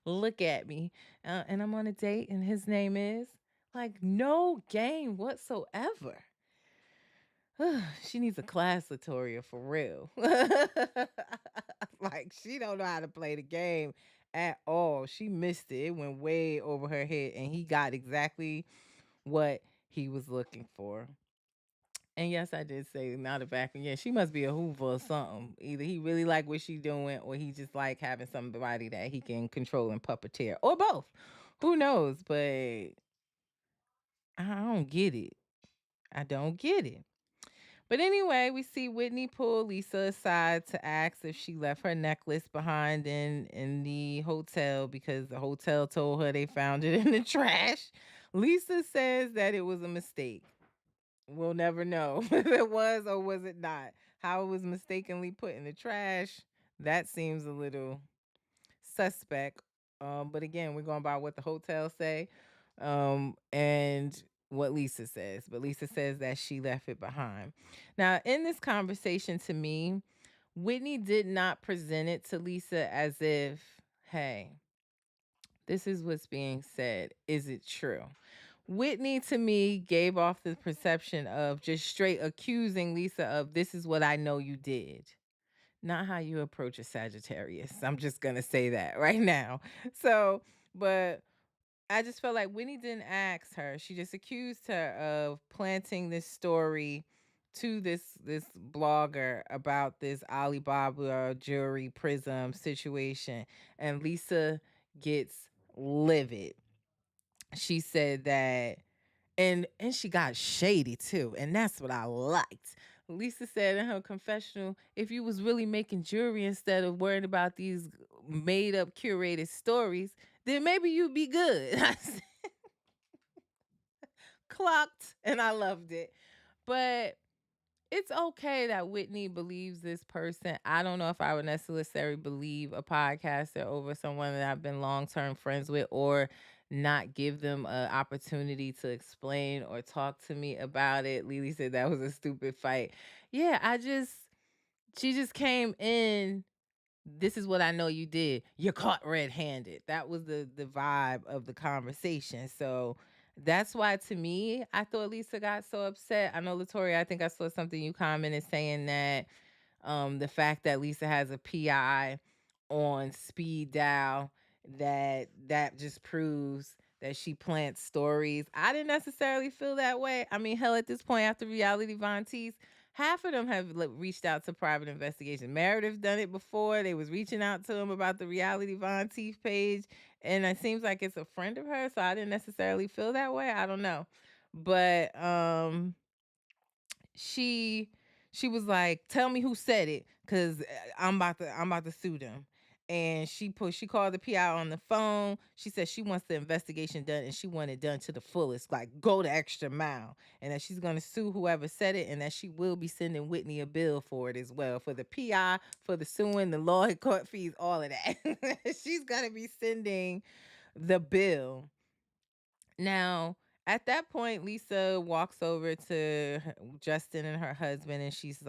Look at me. And I'm on a date and his name is like no game whatsoever. She needs a class, Latoria, for real. Like, she don't know how to play the game at all. She missed it. It went way over her head, and he got exactly what he was looking for. And yes, I did say not a vacuum. Yeah, she must be a Hoover or something. Either he really like what she doing, or he just like having somebody that he can control and puppeteer, or both. Who knows? But I don't get it. I don't get it. But anyway, we see Whitney pull Lisa aside to ask if she left her necklace behind in the hotel because the hotel told her they found it in the trash. Lisa says that it was a mistake. We'll never know if it was or was it not. How it was mistakenly put in the trash, that seems a little suspect. But again, we're going by what the hotel say, and what Lisa says. But Lisa says that she left it behind. Now, in this conversation, to me, Whitney did not present it to Lisa as if, hey, this is what's being said. Is it true? Whitney, to me, gave off the perception of just straight accusing Lisa of, this is what I know you did. Not how you approach a Sagittarius. I'm just going to say that right now. So, but I just felt like Whitney didn't ask her. She just accused her of planting this story to this blogger about this Alibaba jewelry prism situation. And Lisa gets livid. She said that, and she got shady too, and that's what I liked. Lisa said in her confessional, if you was really making jewelry instead of worrying about these made up curated stories, then maybe you'd be good. I said, clocked, and I loved it. But it's okay that Whitney believes this person. I don't know if I would necessarily believe a podcaster over someone that I've been long term friends with, or not give them an opportunity to explain or talk to me about it. Lily said that was a stupid fight. Yeah, she just came in. This is what I know you did. You're caught red-handed. That was the vibe of the conversation. So that's why, to me, I thought Lisa got so upset. I know, Latoria, I think I saw something you commented saying that the fact that Lisa has a PI on speed dial, that just proves that she plants stories. I didn't necessarily feel that way. I mean, hell, at this point, after Reality Von Teese, half of them have reached out to private investigation. Meredith done it before. They was reaching out to him about the Reality Von Teeth page, and it seems like it's a friend of hers, so I didn't necessarily feel that way. I don't know. But she she was like, "Tell me who said it, cause I'm about to sue them." And she called the PI on the phone. She said she wants the investigation done and she want it done to the fullest, like go the extra mile, and that she's gonna sue whoever said it, and that she will be sending Whitney a bill for it as well, for the PI, for the suing, the law and court fees, all of that. She's gonna be sending the bill. Now, at that point, Lisa walks over to Justin and her husband, and she's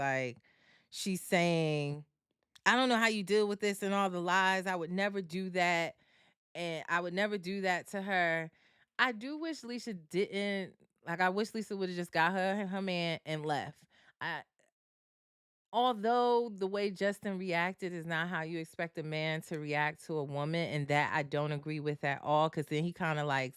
saying, "I don't know how you deal with this and all the lies. I would never do that, and I would never do that to her." I do wish Lisa didn't. Like, I wish Lisa would have just got her man and left. I Although the way Justin reacted is not how you expect a man to react to a woman, and that I don't agree with at all. Cause then he kind of like,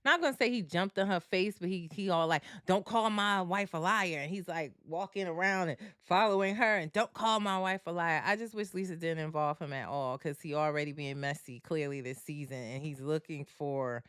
not gonna say he jumped on her face, but he all like, "Don't call my wife a liar," and he's like walking around and following her, and "Don't call my wife a liar." I just wish Lisa didn't involve him at all, cause he already being messy clearly this season, and he's looking for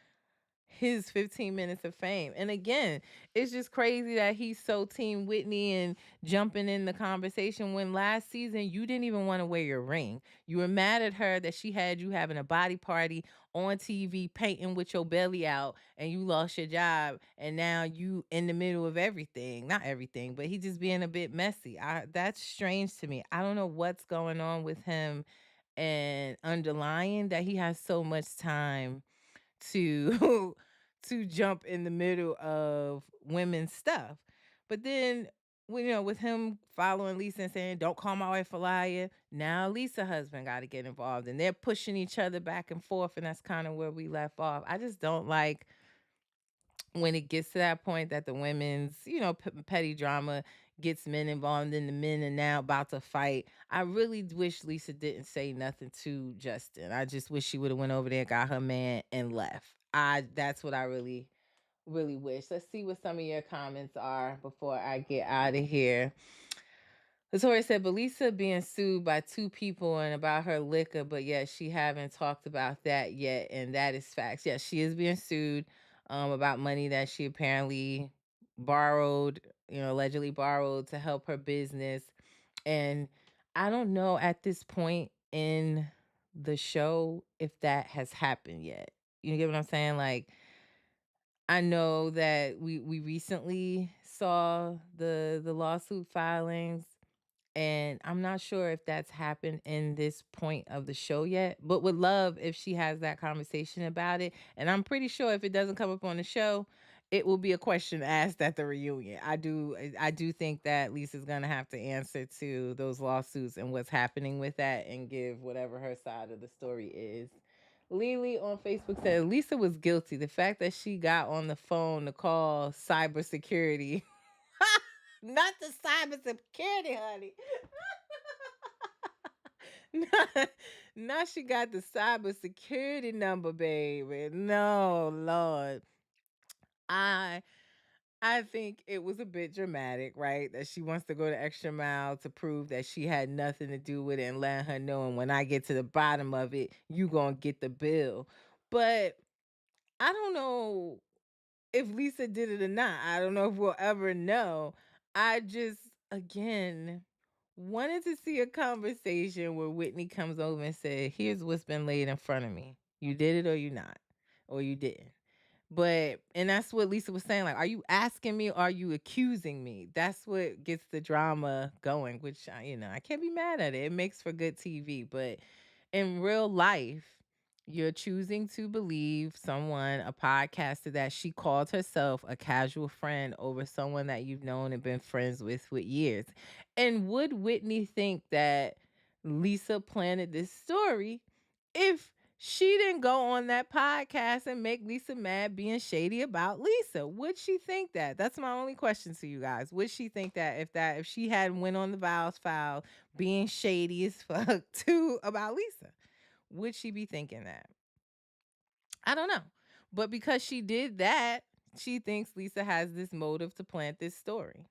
his 15 minutes of fame. And again, it's just crazy that he's so team Whitney and jumping in the conversation when last season you didn't even want to wear your ring. You were mad at her that she had you having a body party on TV painting with your belly out, and you lost your job, and now you in the middle of everything. Not everything, but he just being a bit messy. That's strange to me. I don't know what's going on with him, and underlying that he has so much time to to jump in the middle of women's stuff. But then with him following Lisa and saying, "Don't call my wife a liar," now Lisa husband got to get involved, and they're pushing each other back and forth, and that's kind of where we left off. I just don't like when it gets to that point that the women's, petty drama gets men involved, and the men are now about to fight. I really wish Lisa didn't say nothing to Justin. I just wish she would have went over there, got her man, and left. That's what I really, really wish. Let's see what some of your comments are before I get out of here. Latoya said, "But Lisa being sued by two people and about her liquor, but yet she haven't talked about that yet, and that is facts." Yes, she is being sued about money that she apparently borrowed, allegedly borrowed to help her business. And I don't know at this point in the show if that has happened yet. You get what I'm saying? Like, I know that we recently saw the lawsuit filings, and I'm not sure if that's happened in this point of the show yet, but would love if she has that conversation about it. And I'm pretty sure if it doesn't come up on the show, it will be a question asked at the reunion. I do think that Lisa's gonna have to answer to those lawsuits and what's happening with that, and give whatever her side of the story is. Lily on Facebook said Lisa was guilty. The fact that she got on the phone to call cybersecurity, not the cybersecurity, honey. Now, now she got the cybersecurity number, baby. No, Lord. I I think it was a bit dramatic, right? That she wants to go the extra mile to prove that she had nothing to do with it, and let her know, and when I get to the bottom of it, you gonna get the bill. But I don't know if Lisa did it or not. I don't know if we'll ever know. I just, again, wanted to see a conversation where Whitney comes over and said, "Here's what's been laid in front of me. You did it or you not, or you didn't." But and that's what Lisa was saying, like, "Are you asking me or are you accusing me?" That's what gets the drama going, which I can't be mad at it. It makes for good TV, but in real life, you're choosing to believe someone, a podcaster, that she called herself a casual friend over someone that you've known and been friends with years. And would Whitney think that Lisa planted this story if she didn't go on that podcast and make Lisa mad being shady about Lisa? Would she think that? That's my only question to you guys. Would she think that if she had went on the Vows file being shady as fuck too about Lisa? Would she be thinking that? I don't know. But because she did that, she thinks Lisa has this motive to plant this story.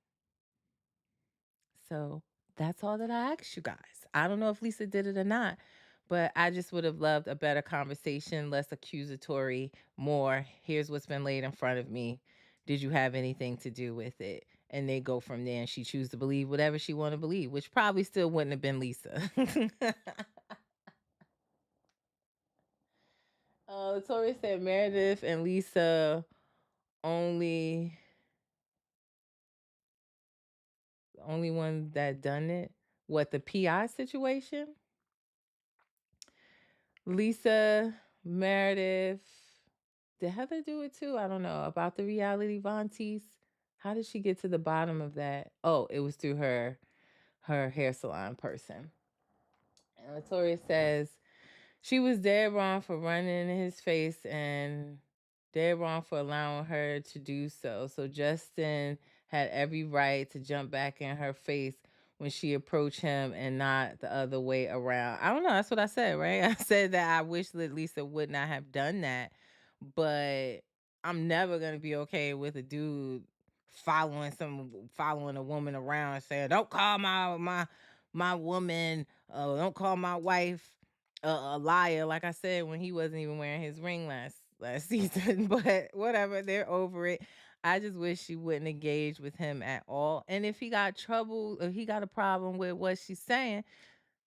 So that's all that I asked you guys. I don't know if Lisa did it or not, but I just would have loved a better conversation, less accusatory, more, here's what's been laid in front of me. Did you have anything to do with it? And they go from there and she choose to believe whatever she want to believe, which probably still wouldn't have been Lisa. Tori said Meredith and Lisa only only one that done it. What, the PI situation? Lisa, Meredith. Did Heather do it too? I don't know. About the reality Vonti's. How did she get to the bottom of that? Oh, it was through her hair salon person. And Latoria says she was dead wrong for running in his face and dead wrong for allowing her to do so. So Justin had every right to jump back in her face when she approached him and not the other way around. I don't know. That's what I said, right? I said that I wish that Lisa would not have done that, but I'm never going to be okay with a dude following a woman around and saying, "Don't call my woman, don't call my wife a liar," like I said, when he wasn't even wearing his ring last season. But whatever, they're over it. I just wish she wouldn't engage with him at all. And if he got trouble, if he got a problem with what she's saying,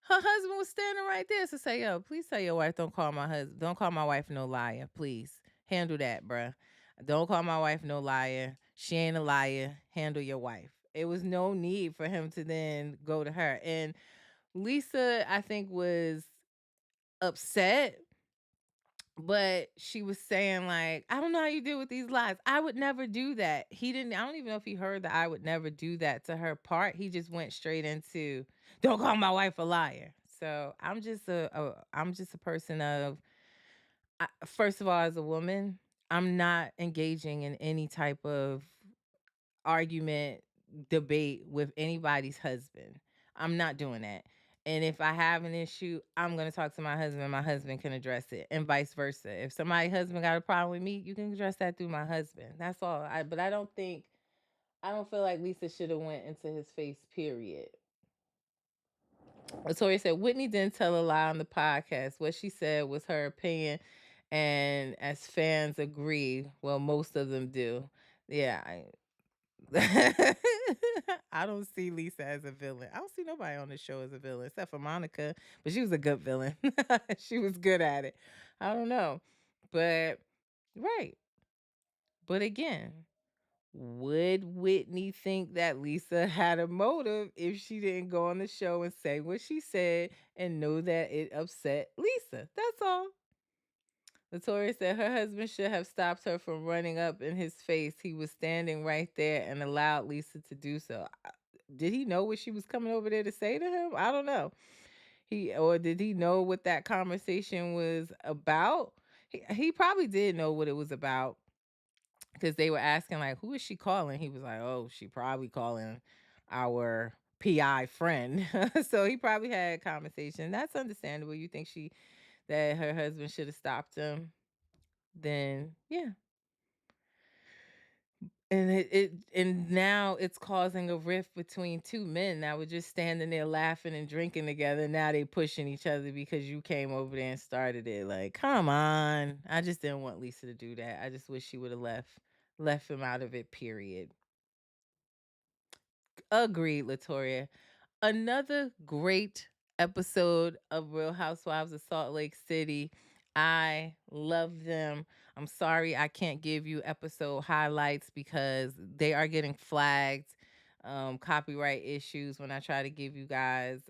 her husband was standing right there to say, "Yo, please tell your wife, don't call my wife no liar. Please handle that, bruh. Don't call my wife no liar. She ain't a liar. Handle your wife." It was no need for him to then go to her. And Lisa, I think, was upset, but she was saying, like, "I don't know how you deal with these lies. I would never do that." He didn't, I don't even know if he heard that "I would never do that" to her part. He just went straight into, "Don't call my wife a liar." So I'm just a person of, first of all, as a woman, I'm not engaging in any type of argument, debate with anybody's husband. I'm not doing that. And if I have an issue, I'm going to talk to my husband. My husband can address it, and vice versa. If somebody's husband got a problem with me, you can address that through my husband. That's all. But I don't feel like Lisa should have went into his face, period. Latoya said Whitney didn't tell a lie on the podcast. What she said was her opinion, and as fans agree, well, most of them do. Yeah, I don't see Lisa as a villain. I don't see nobody on the show as a villain except for Monica, but she was a good villain. She was good at it. I don't know. But right. But again, would Whitney think that Lisa had a motive if she didn't go on the show and say what she said and know that it upset Lisa? That's all. Latoya said her husband should have stopped her from running up in his face. He was standing right there and allowed Lisa to do so. Did he know what she was coming over there to say to him? I don't know. Or did he know what that conversation was about? He probably did know what it was about, because they were asking, like, who is she calling? He was like, "Oh, she probably calling our PI friend." So he probably had a conversation. That's understandable. You think that her husband should have stopped him? Then yeah. And now it's causing a rift between two men that were just standing there laughing and drinking together. Now they pushing each other because you came over there and started it. Like, come on. I just didn't want Lisa to do that. I just wish she would have left him out of it, period. Agreed, Latoria. Another great episode of Real Housewives of Salt Lake City. I love them. I'm sorry I can't give you episode highlights because they are getting flagged, copyright issues when I try to give you guys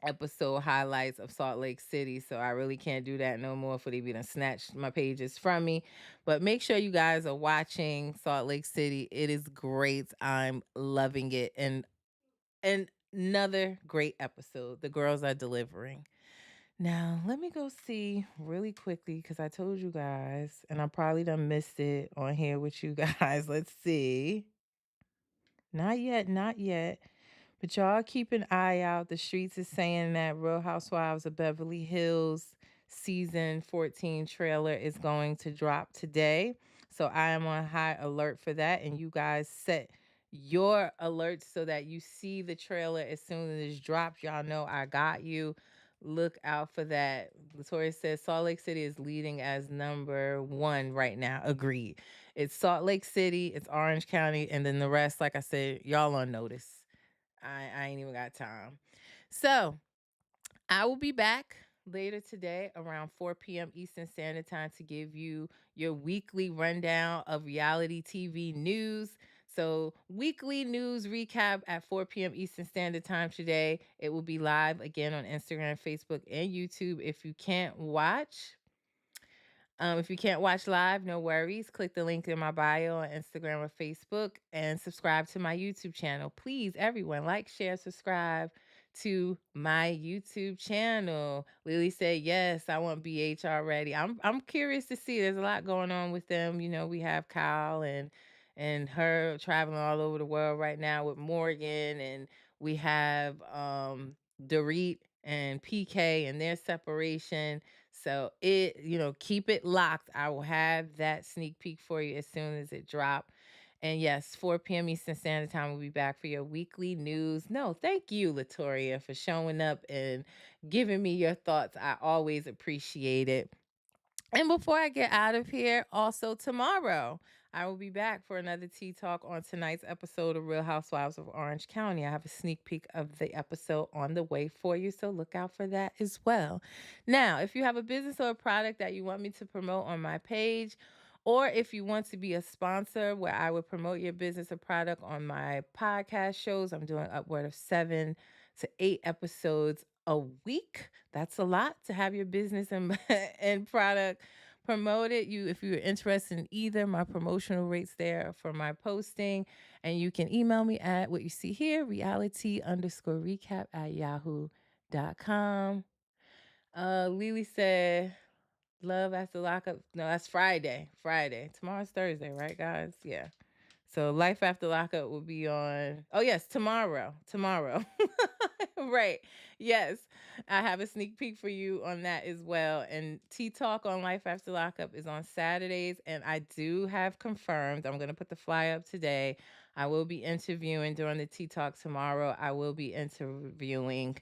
episode highlights of Salt Lake City. So I really can't do that no more, for they be done snatched my pages from me. But make sure you guys are watching Salt Lake City. It is great. I'm loving it. And another great episode. The girls are delivering. Now, let me go see really quickly, because I told you guys, and I probably done missed it on here with you guys. Let's see. Not yet, not yet. But y'all keep an eye out. The streets is saying that Real Housewives of Beverly Hills season 14 trailer is going to drop today. So I am on high alert for that. And you guys set your alerts so that you see the trailer as soon as it's dropped. Y'all know I got you. Look out for that. Latoya says Salt Lake City is leading as number one right now. Agreed. It's Salt Lake City, it's Orange County, and then the rest, like I said, y'all on notice. I ain't even got time. So I will be back later today around 4 p.m. Eastern Standard Time to give you your weekly rundown of reality TV news. So, weekly news recap at 4 p.m. Eastern Standard Time today. It will be live again on Instagram, Facebook, and YouTube. If you can't watch live, no worries. Click the link in my bio on Instagram or Facebook and subscribe to my YouTube channel. Please, everyone, like, share, subscribe to my YouTube channel. Lily said, "Yes, I want BH already." I'm curious to see. There's a lot going on with them. You know, we have Kyle and her traveling all over the world right now with Morgan, and we have Dorit and PK and their separation. So keep it locked. I will have that sneak peek for you as soon as it drop. And yes, 4 p.m. Eastern Standard Time, we'll be back for your weekly news. No, thank you, Latoria, for showing up and giving me your thoughts. I always appreciate it. And before I get out of here, also tomorrow, I will be back for another Tea Talk on tonight's episode of Real Housewives of Orange County. I have a sneak peek of the episode on the way for you, so look out for that as well. Now, if you have a business or a product that you want me to promote on my page, or if you want to be a sponsor where I would promote your business or product on my podcast shows, I'm doing upward of 7 to 8 episodes a week. That's a lot to have your business and and product promoted. If you're interested in either, my promotional rates there for my posting, and you can email me at what you see here, reality_recap@yahoo.com. Lily said, "Love after lockup." No, that's Friday. Friday. Tomorrow's Thursday, right, guys? Yeah. So Life After Lockup will be on. Oh yes, tomorrow. Tomorrow. Right. Yes. I have a sneak peek for you on that as well. And Tea Talk on Life After Lockup is on Saturdays. And I do have confirmed, I'm going to put the fly up today. I will be interviewing during the Tea Talk tomorrow. I will be interviewing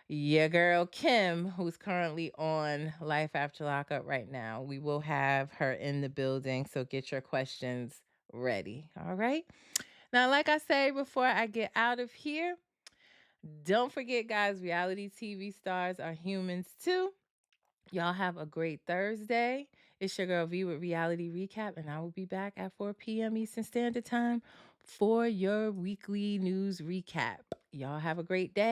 your girl Kim, who's currently on Life After Lockup right now. We will have her in the building. So get your questions ready. All right. Now, like I say before I get out of here, don't forget, guys, reality TV stars are humans too. Y'all have a great Thursday. It's your girl V with Reality Recap, and I will be back at 4 p.m. Eastern Standard Time for your weekly news recap. Y'all have a great day.